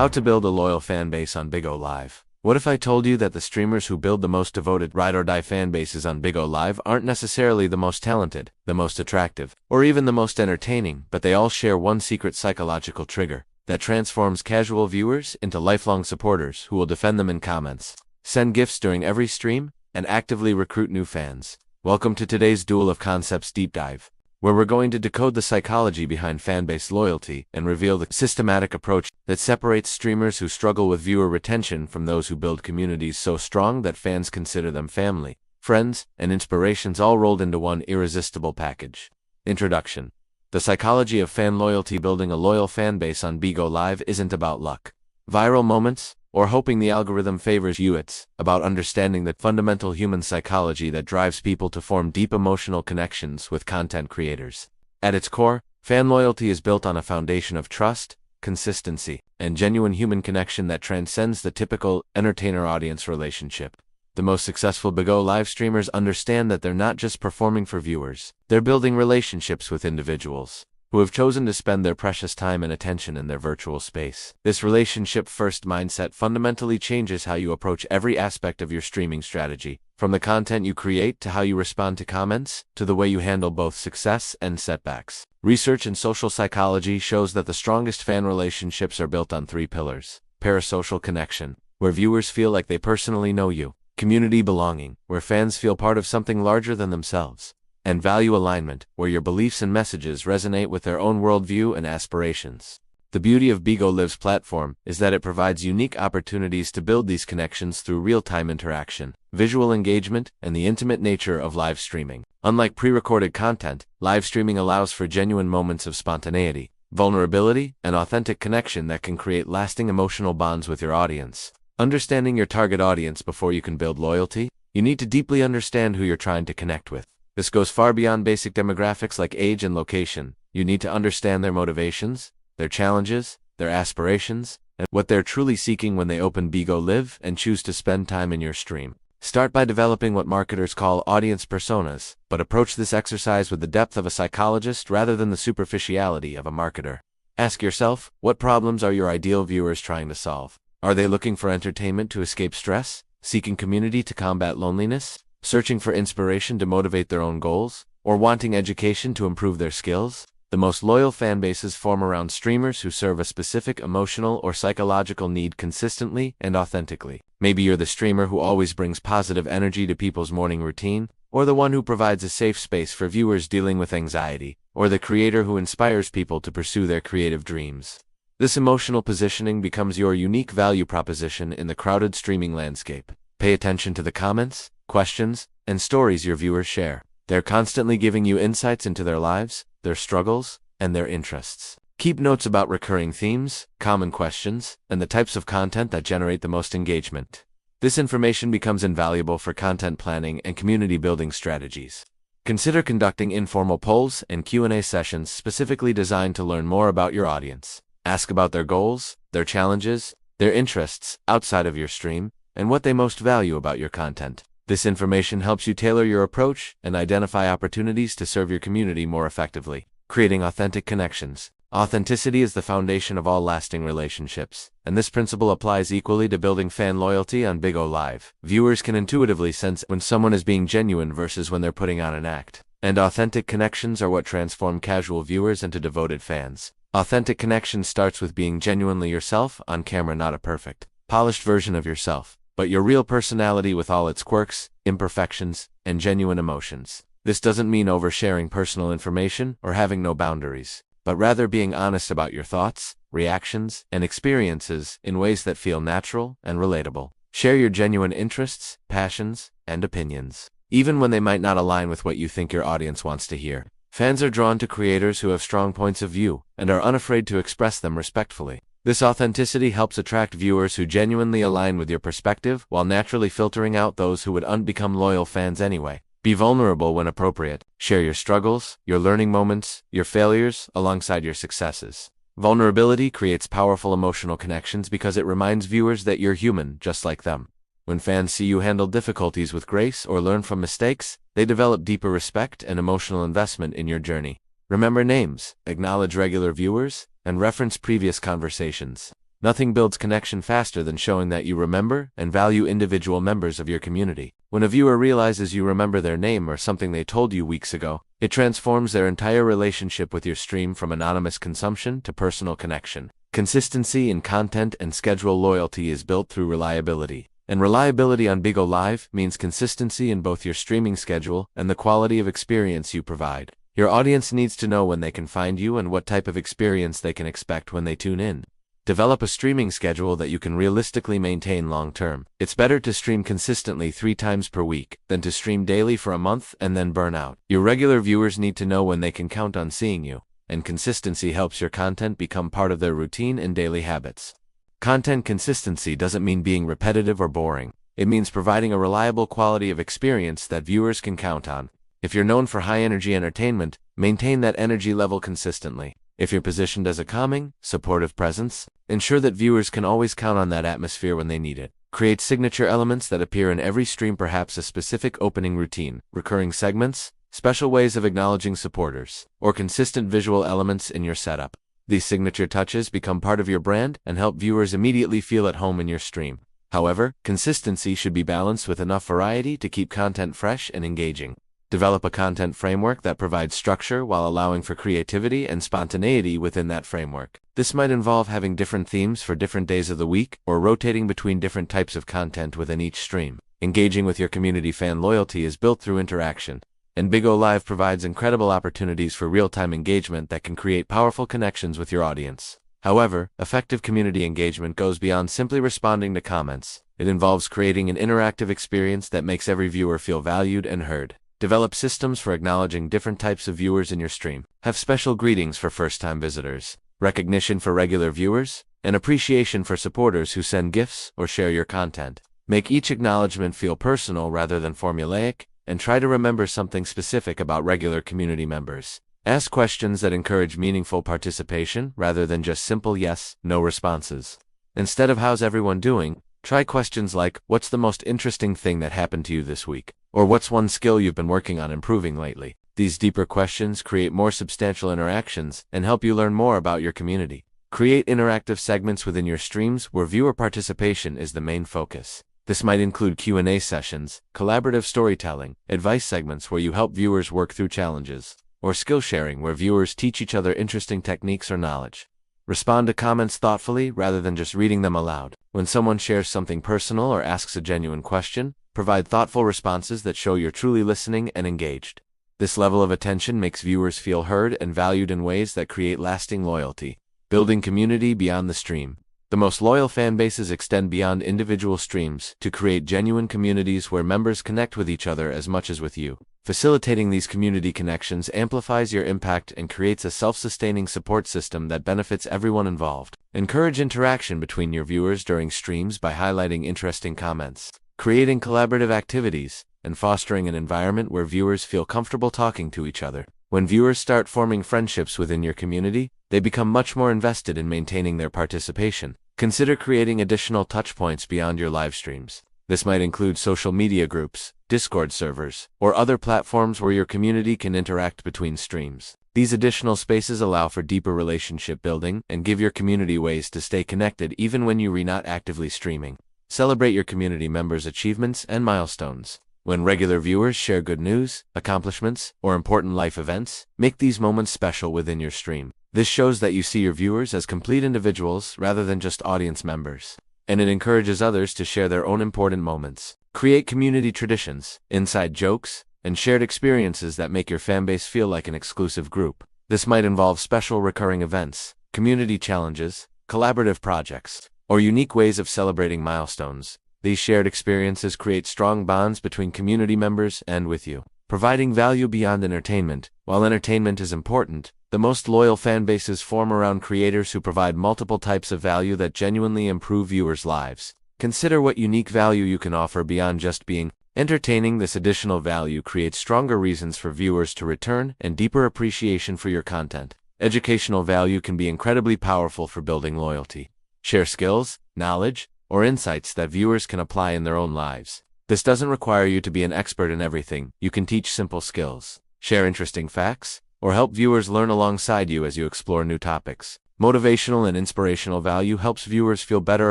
How to build a loyal fan base on Bigo Live. What if I told you that the streamers who build the most devoted ride-or-die fan bases on Bigo Live aren't necessarily the most talented, the most attractive, or even the most entertaining, but they all share one secret psychological trigger that transforms casual viewers into lifelong supporters who will defend them in comments, send gifts during every stream, and actively recruit new fans. Welcome to today's Duel of Concepts deep dive, where we're going to decode the psychology behind fan-based loyalty and reveal the systematic approach that separates streamers who struggle with viewer retention from those who build communities so strong that fans consider them family, friends, and inspirations all rolled into one irresistible package. Introduction. The psychology of fan loyalty. Building a loyal fan base on Bigo Live isn't about luck, viral moments, or hoping the algorithm favors you. It's about understanding the fundamental human psychology that drives people to form deep emotional connections with content creators. At its core, fan loyalty is built on a foundation of trust, consistency, and genuine human connection that transcends the typical entertainer-audience relationship. The most successful Bigo Live streamers understand that they're not just performing for viewers, they're building relationships with individuals who have chosen to spend their precious time and attention in their virtual space. This relationship-first mindset fundamentally changes how you approach every aspect of your streaming strategy, from the content you create to how you respond to comments, to the way you handle both success and setbacks. Research in social psychology shows that the strongest fan relationships are built on three pillars: parasocial connection, where viewers feel like they personally know you; community belonging, where fans feel part of something larger than themselves; and value alignment, where your beliefs and messages resonate with their own worldview and aspirations. The beauty of Bigo Live's platform is that it provides unique opportunities to build these connections through real-time interaction, visual engagement, and the intimate nature of live streaming. Unlike pre-recorded content, live streaming allows for genuine moments of spontaneity, vulnerability, and authentic connection that can create lasting emotional bonds with your audience. Understanding your target audience. Before you can build loyalty, you need to deeply understand who you're trying to connect with. This goes far beyond basic demographics like age and location. You need to understand their motivations, their challenges, their aspirations, and what they're truly seeking when they open Bigo Live and choose to spend time in your stream. Start by developing what marketers call audience personas, but approach this exercise with the depth of a psychologist rather than the superficiality of a marketer. Ask yourself, what problems are your ideal viewers trying to solve? Are they looking for entertainment to escape stress, seeking community to combat loneliness, searching for inspiration to motivate their own goals, or wanting education to improve their skills? The most loyal fan bases form around streamers who serve a specific emotional or psychological need consistently and authentically. Maybe you're the streamer who always brings positive energy to people's morning routine, or the one who provides a safe space for viewers dealing with anxiety, or the creator who inspires people to pursue their creative dreams. This emotional positioning becomes your unique value proposition in the crowded streaming landscape. Pay attention to the comments, questions, and stories your viewers share. They're constantly giving you insights into their lives, their struggles, and their interests. Keep notes about recurring themes, common questions, and the types of content that generate the most engagement. This information becomes invaluable for content planning and community building strategies. Consider conducting informal polls and Q&A sessions specifically designed to learn more about your audience. Ask about their goals, their challenges, their interests outside of your stream, and what they most value about your content. This information helps you tailor your approach and identify opportunities to serve your community more effectively. Creating authentic connections. Authenticity is the foundation of all lasting relationships, and this principle applies equally to building fan loyalty on Bigo Live. Viewers can intuitively sense when someone is being genuine versus when they're putting on an act. And authentic connections are what transform casual viewers into devoted fans. Authentic connection starts with being genuinely yourself on camera, not a perfect, polished version of yourself, but your real personality with all its quirks, imperfections, and genuine emotions. This doesn't mean oversharing personal information or having no boundaries, but rather being honest about your thoughts, reactions, and experiences in ways that feel natural and relatable. Share your genuine interests, passions, and opinions, even when they might not align with what you think your audience wants to hear. Fans are drawn to creators who have strong points of view and are unafraid to express them respectfully. This authenticity helps attract viewers who genuinely align with your perspective while naturally filtering out those who would unbecome loyal fans anyway. Be vulnerable when appropriate. Share your struggles, your learning moments, your failures, alongside your successes. Vulnerability creates powerful emotional connections because it reminds viewers that you're human, just like them. When fans see you handle difficulties with grace or learn from mistakes, they develop deeper respect and emotional investment in your journey. Remember names, acknowledge regular viewers, and reference previous conversations. Nothing builds connection faster than showing that you remember and value individual members of your community. When a viewer realizes you remember their name or something they told you weeks ago, it transforms their entire relationship with your stream from anonymous consumption to personal connection. Consistency in content and schedule loyalty is built through reliability. And reliability on Bigo Live means consistency in both your streaming schedule and the quality of experience you provide. Your audience needs to know when they can find you and what type of experience they can expect when they tune in. Develop a streaming schedule that you can realistically maintain long-term. It's better to stream consistently 3 times per week than to stream daily for a month and then burn out. Your regular viewers need to know when they can count on seeing you, and consistency helps your content become part of their routine and daily habits. Content consistency doesn't mean being repetitive or boring. It means providing a reliable quality of experience that viewers can count on. If you're known for high-energy entertainment, maintain that energy level consistently. If you're positioned as a calming, supportive presence, ensure that viewers can always count on that atmosphere when they need it. Create signature elements that appear in every stream, perhaps a specific opening routine, recurring segments, special ways of acknowledging supporters, or consistent visual elements in your setup. These signature touches become part of your brand and help viewers immediately feel at home in your stream. However, consistency should be balanced with enough variety to keep content fresh and engaging. Develop a content framework that provides structure while allowing for creativity and spontaneity within that framework. This might involve having different themes for different days of the week or rotating between different types of content within each stream. Engaging with your community. Fan loyalty is built through interaction, and Bigo Live provides incredible opportunities for real-time engagement that can create powerful connections with your audience. However, effective community engagement goes beyond simply responding to comments. It involves creating an interactive experience that makes every viewer feel valued and heard. Develop systems for acknowledging different types of viewers in your stream. Have special greetings for first-time visitors, recognition for regular viewers, and appreciation for supporters who send gifts or share your content. Make each acknowledgement feel personal rather than formulaic, and try to remember something specific about regular community members. Ask questions that encourage meaningful participation rather than just simple yes, no responses. Instead of how's everyone doing, try questions like, what's the most interesting thing that happened to you this week? Or what's one skill you've been working on improving lately? These deeper questions create more substantial interactions and help you learn more about your community. Create interactive segments within your streams where viewer participation is the main focus. This might include Q&A sessions, collaborative storytelling, advice segments where you help viewers work through challenges, or skill sharing where viewers teach each other interesting techniques or knowledge. Respond to comments thoughtfully rather than just reading them aloud. When someone shares something personal or asks a genuine question, provide thoughtful responses that show you're truly listening and engaged. This level of attention makes viewers feel heard and valued in ways that create lasting loyalty. Building community beyond the stream. The most loyal fan bases extend beyond individual streams to create genuine communities where members connect with each other as much as with you. Facilitating these community connections amplifies your impact and creates a self-sustaining support system that benefits everyone involved. Encourage interaction between your viewers during streams by highlighting interesting comments, creating collaborative activities, and fostering an environment where viewers feel comfortable talking to each other. When viewers start forming friendships within your community, they become much more invested in maintaining their participation. Consider creating additional touchpoints beyond your live streams. This might include social media groups, Discord servers, or other platforms where your community can interact between streams. These additional spaces allow for deeper relationship building and give your community ways to stay connected even when you're not actively streaming. Celebrate your community members' achievements and milestones. When regular viewers share good news, accomplishments, or important life events, make these moments special within your stream. This shows that you see your viewers as complete individuals rather than just audience members, and it encourages others to share their own important moments. Create community traditions, inside jokes, and shared experiences that make your fanbase feel like an exclusive group. This might involve special recurring events, community challenges, collaborative projects, or unique ways of celebrating milestones. These shared experiences create strong bonds between community members and with you, providing value beyond entertainment. While entertainment is important, the most loyal fan bases form around creators who provide multiple types of value that genuinely improve viewers' lives. Consider what unique value you can offer beyond just being entertaining. This additional value creates stronger reasons for viewers to return and deeper appreciation for your content. Educational value can be incredibly powerful for building loyalty. Share skills, knowledge, or insights that viewers can apply in their own lives. This doesn't require you to be an expert in everything. You can teach simple skills, share interesting facts, or help viewers learn alongside you as you explore new topics. Motivational and inspirational value helps viewers feel better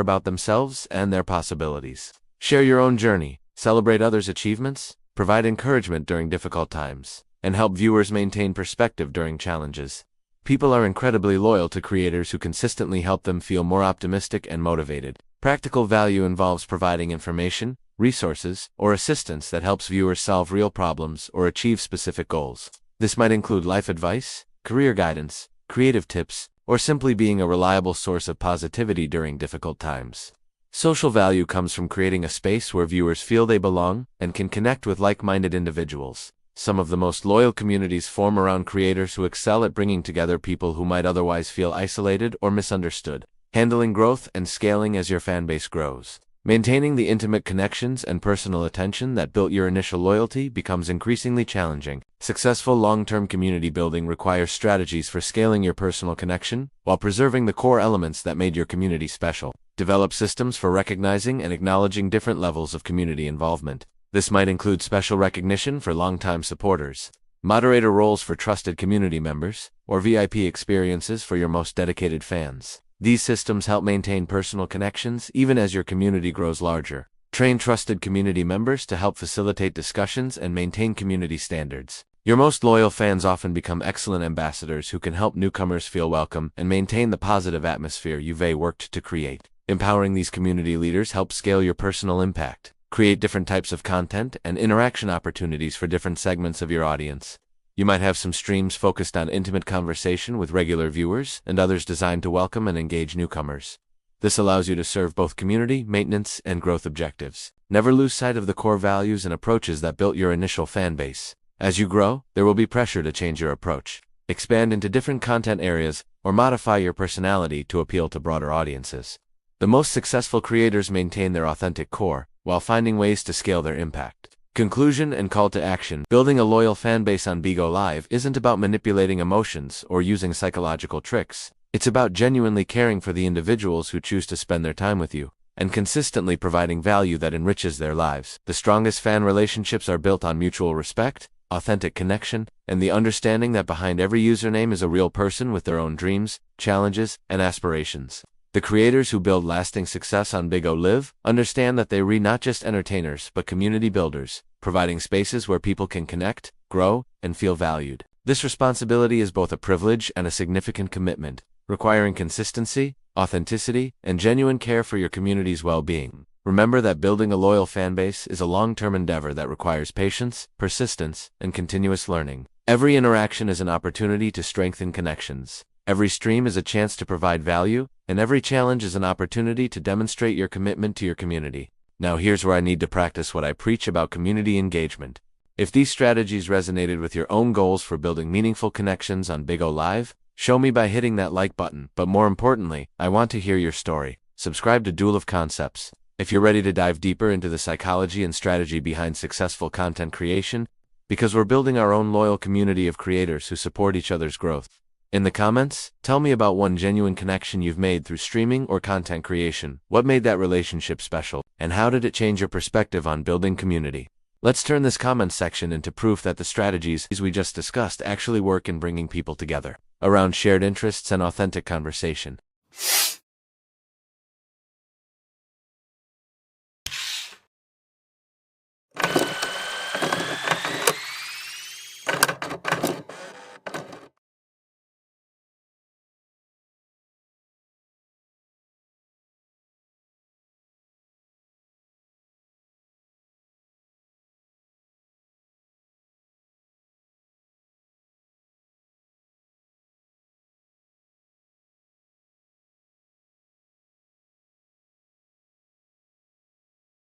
about themselves and their possibilities. Share your own journey, celebrate others' achievements, provide encouragement during difficult times, and help viewers maintain perspective during challenges. People are incredibly loyal to creators who consistently help them feel more optimistic and motivated. Practical value involves providing information, resources, or assistance that helps viewers solve real problems or achieve specific goals. This might include life advice, career guidance, creative tips, or simply being a reliable source of positivity during difficult times. Social value comes from creating a space where viewers feel they belong and can connect with like-minded individuals. Some of the most loyal communities form around creators who excel at bringing together people who might otherwise feel isolated or misunderstood. Handling growth and scaling as your fanbase grows. Maintaining the intimate connections and personal attention that built your initial loyalty becomes increasingly challenging. Successful long-term community building requires strategies for scaling your personal connection while preserving the core elements that made your community special. Develop systems for recognizing and acknowledging different levels of community involvement. This might include special recognition for longtime supporters, moderator roles for trusted community members, or VIP experiences for your most dedicated fans. These systems help maintain personal connections even as your community grows larger. Train trusted community members to help facilitate discussions and maintain community standards. Your most loyal fans often become excellent ambassadors who can help newcomers feel welcome and maintain the positive atmosphere you've worked to create. Empowering these community leaders helps scale your personal impact. Create different types of content and interaction opportunities for different segments of your audience. You might have some streams focused on intimate conversation with regular viewers and others designed to welcome and engage newcomers. This allows you to serve both community, maintenance, and growth objectives. Never lose sight of the core values and approaches that built your initial fan base. As you grow, there will be pressure to change your approach, expand into different content areas, or modify your personality to appeal to broader audiences. The most successful creators maintain their authentic core, while finding ways to scale their impact. Conclusion and call to action. Building a loyal fanbase on Bigo Live isn't about manipulating emotions or using psychological tricks. It's about genuinely caring for the individuals who choose to spend their time with you, and consistently providing value that enriches their lives. The strongest fan relationships are built on mutual respect, authentic connection, and the understanding that behind every username is a real person with their own dreams, challenges, and aspirations. The creators who build lasting success on Bigo Live understand that they are not just entertainers but community builders, providing spaces where people can connect, grow, and feel valued. This responsibility is both a privilege and a significant commitment, requiring consistency, authenticity, and genuine care for your community's well-being. Remember that building a loyal fanbase is a long-term endeavor that requires patience, persistence, and continuous learning. Every interaction is an opportunity to strengthen connections. Every stream is a chance to provide value, and every challenge is an opportunity to demonstrate your commitment to your community. Now here's where I need to practice what I preach about community engagement. If these strategies resonated with your own goals for building meaningful connections on Bigo Live, show me by hitting that like button. But more importantly, I want to hear your story. Subscribe to Duel of Concepts if you're ready to dive deeper into the psychology and strategy behind successful content creation, because we're building our own loyal community of creators who support each other's growth. In the comments, tell me about one genuine connection you've made through streaming or content creation. What made that relationship special, and how did it change your perspective on building community? Let's turn this comment section into proof that the strategies we just discussed actually work in bringing people together around shared interests and authentic conversation.